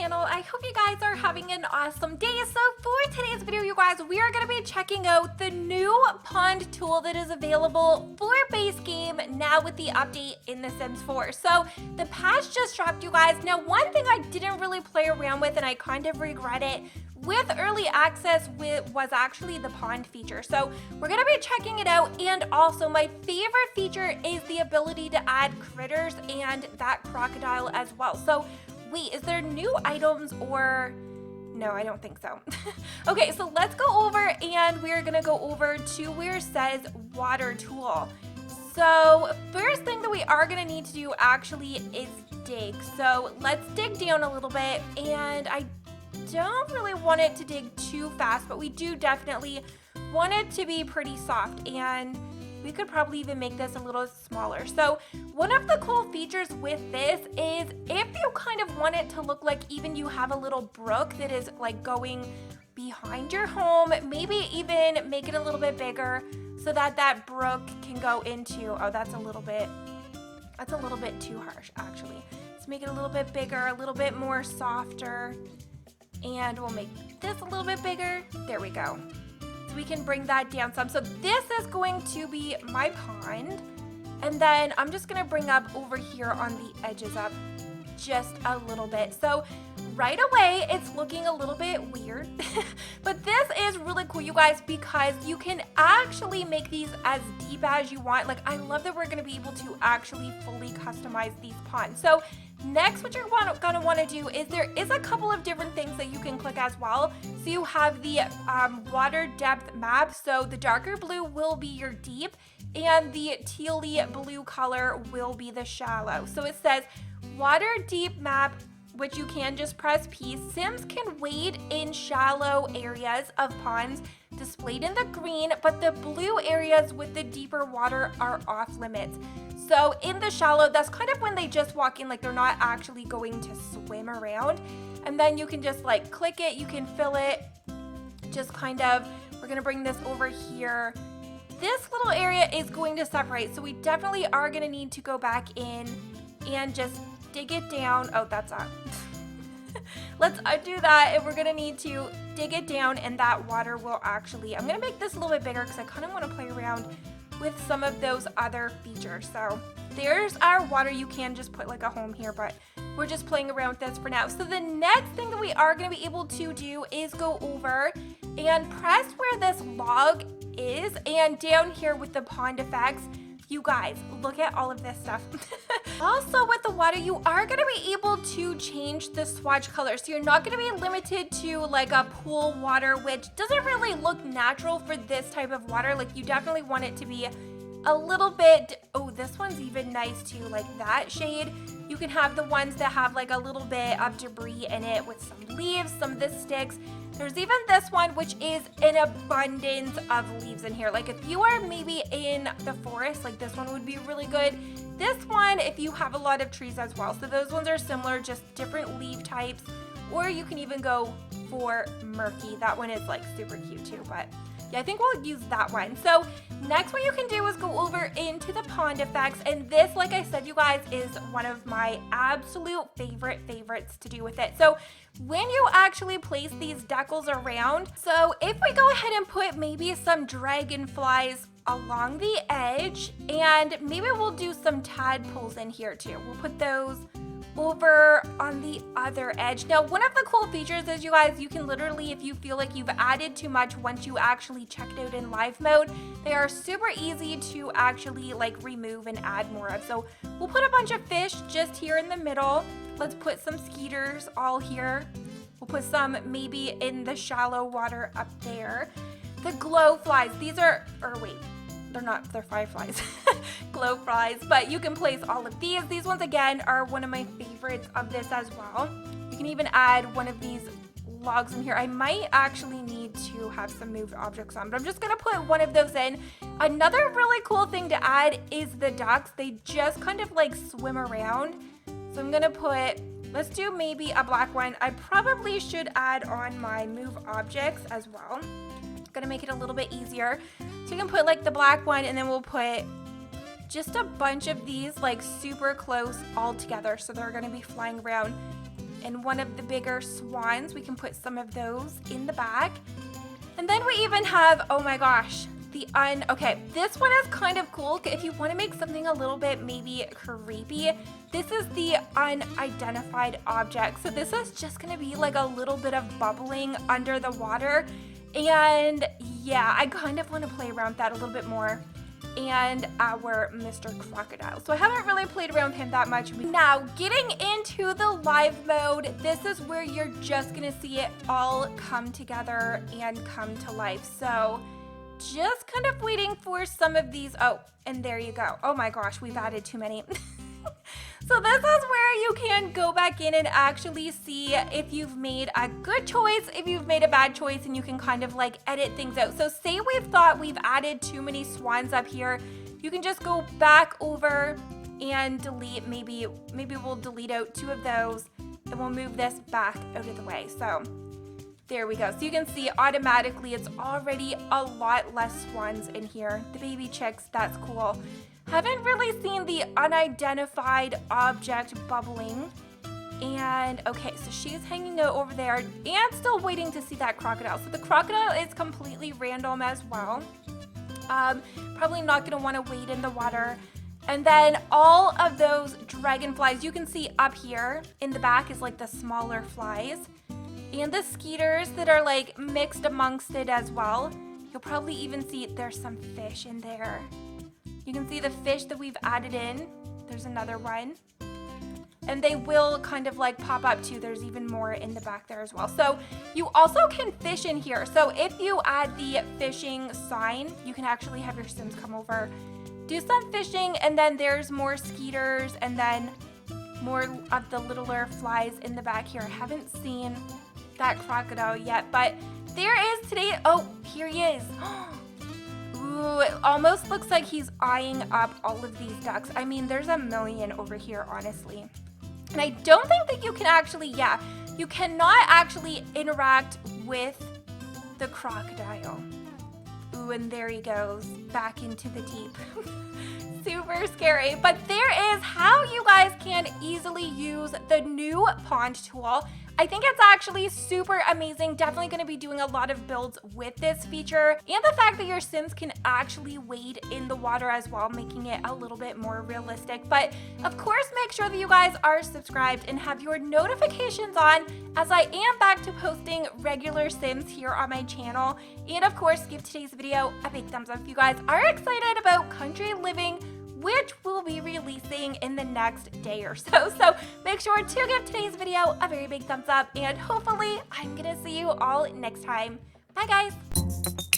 channel. I hope you guys are having an awesome day. So for today's video, you guys, we are going to be checking out the new pond tool that is available for base game now with the update in The Sims 4. So the patch just dropped, you guys. Now, one thing I didn't really play around with and I kind of regret it with early access was actually the pond feature. So we're going to be checking it out, and also my favorite feature is the ability to add critters and that crocodile as well. So wait, is there new items or no? I don't think so. Okay, so let's go over and we're going to go over to where it says water tool. So first thing that we are going to need to do actually is dig. So let's dig down a little bit, and I don't really want it to dig too fast, but we do definitely want it to be pretty soft, and we could probably even make this a little smaller. So one of the cool features with this is if you kind of want it to look like even you have a little brook that is like going behind your home, maybe even make it a little bit bigger so that that brook can go into, oh, that's a little bit too harsh actually. Let's make it a little bit bigger, a little bit more softer. And we'll make this a little bit bigger. There we go. So we can bring that down some. So this is going to be my pond. And then I'm just going to bring up over here on the edges up just a little bit. So right away, it's looking a little bit weird. But this is really cool, you guys, because you can actually make these as deep as you want. Like, I love that we're going to be able to actually fully customize these ponds. So next, what you're going to want to do is there is a couple of different things that you can click as well. So you have the water depth map. So the darker blue will be your deep, and the tealy blue color will be the shallow. So it says water deep map, which you can just press P. Sims can wade in shallow areas of ponds displayed in the green, but the blue areas with the deeper water are off limits. So in the shallow, that's kind of when they just walk in, like they're not actually going to swim around. And then you can just like click it, you can fill it, just kind of, we're gonna bring this over here. This little area is going to separate, so we definitely are gonna need to go back in and just dig it down. Oh, that's up. Let's undo that, and we're gonna need to dig it down, and that water will actually, I'm gonna make this a little bit bigger because I kind of want to play around with some of those other features. So there's our water. You can just put like a home here, but we're just playing around with this for now. So the next thing that we are going to be able to do is go over and press where this log is, and down here with the pond effects, you guys, look at all of this stuff. Also with the water, you are going to be able to change the swatch color. So you're not going to be limited to like a pool water, which doesn't really look natural for this type of water. Like, you definitely want it to be a little bit, oh, this one's even nice too, like that shade. You can have the ones that have like a little bit of debris in it with some leaves, some of the sticks. There's even this one, which is an abundance of leaves in here. Like, if you are maybe in the forest, like this one would be really good. This one, if you have a lot of trees as well. So those ones are similar, just different leaf types. Or you can even go for murky. That one is like super cute too, but yeah, I think we'll use that one. So next, what you can do is go over into the pond effects. And this, like I said, you guys, is one of my absolute favorites to do with it. So when you actually place these decals around, so if we go ahead and put maybe some dragonflies along the edge, and maybe we'll do some tadpoles in here too. We'll put those over on the other edge. Now, one of the cool features is, you guys, you can literally, if you feel like you've added too much once you actually check it out in live mode, they are super easy to actually like remove and add more of. So we'll put a bunch of fish just here in the middle. Let's put some skeeters all here. We'll put some maybe in the shallow water up there. The glow flies, these are, or wait, they're not, they're fireflies. Glow flies, but you can place all of these. These ones, again, are one of my favorites of this as well. You can even add one of these logs in here. I might actually need to have some moved objects on, but I'm just gonna put one of those in. Another really cool thing to add is the ducks. They just kind of like swim around. So I'm gonna put, let's do maybe a black one. I probably should add on my move objects as well. Gonna make it a little bit easier. So you can put like the black one, and then we'll put just a bunch of these like super close all together. So they're gonna be flying around and one of the bigger swans. We can put some of those in the back. And then we even have, oh my gosh, okay, this one is kind of cool. If you want to make something a little bit maybe creepy, this is the unidentified object. So this is just going to be like a little bit of bubbling under the water. And yeah, I kind of want to play around with that a little bit more. And our Mr. Crocodile. So I haven't really played around with him that much. Now, getting into the live mode, this is where you're just going to see it all come together and come to life. So just kind of waiting for some of these. Oh, and there you go. Oh my gosh, we've added too many. So this is where you can go back in and actually see if you've made a good choice, if you've made a bad choice, and you can kind of like edit things out. So say we've thought we've added too many swans up here, you can just go back over and delete, maybe we'll delete out 2 of those and we'll move this back out of the way. So there we go. So you can see automatically it's already a lot less swans in here. The baby chicks, that's cool. Haven't really seen the unidentified object bubbling. And okay, so she's hanging out over there and still waiting to see that crocodile. So the crocodile is completely random as well. Probably not going to want to wade in the water. And then all of those dragonflies you can see up here in the back is like the smaller flies. And the skeeters that are like mixed amongst it as well. You'll probably even see there's some fish in there. You can see the fish that we've added in. There's another one. And they will kind of like pop up too. There's even more in the back there as well. So you also can fish in here. So if you add the fishing sign, you can actually have your Sims come over, do some fishing, and then there's more skeeters and then more of the littler flies in the back here. I haven't seen that crocodile yet, but there is today. Oh, here he is. Ooh, it almost looks like he's eyeing up all of these ducks. I mean, there's a million over here, honestly. And I don't think that you can actually, yeah, you cannot actually interact with the crocodile. Ooh, and there he goes, back into the deep. Super scary. But there is how you guys can easily use the new pond tool. I think it's actually super amazing. Definitely going to be doing a lot of builds with this feature, and the fact that your Sims can actually wade in the water as well, making it a little bit more realistic. But of course, make sure that you guys are subscribed and have your notifications on, as I am back to posting regular Sims here on my channel. And of course, give today's video a big thumbs up if you guys are excited about country living, which will be releasing in the next day or so. So make sure to give today's video a very big thumbs up, and hopefully I'm gonna see you all next time. Bye guys.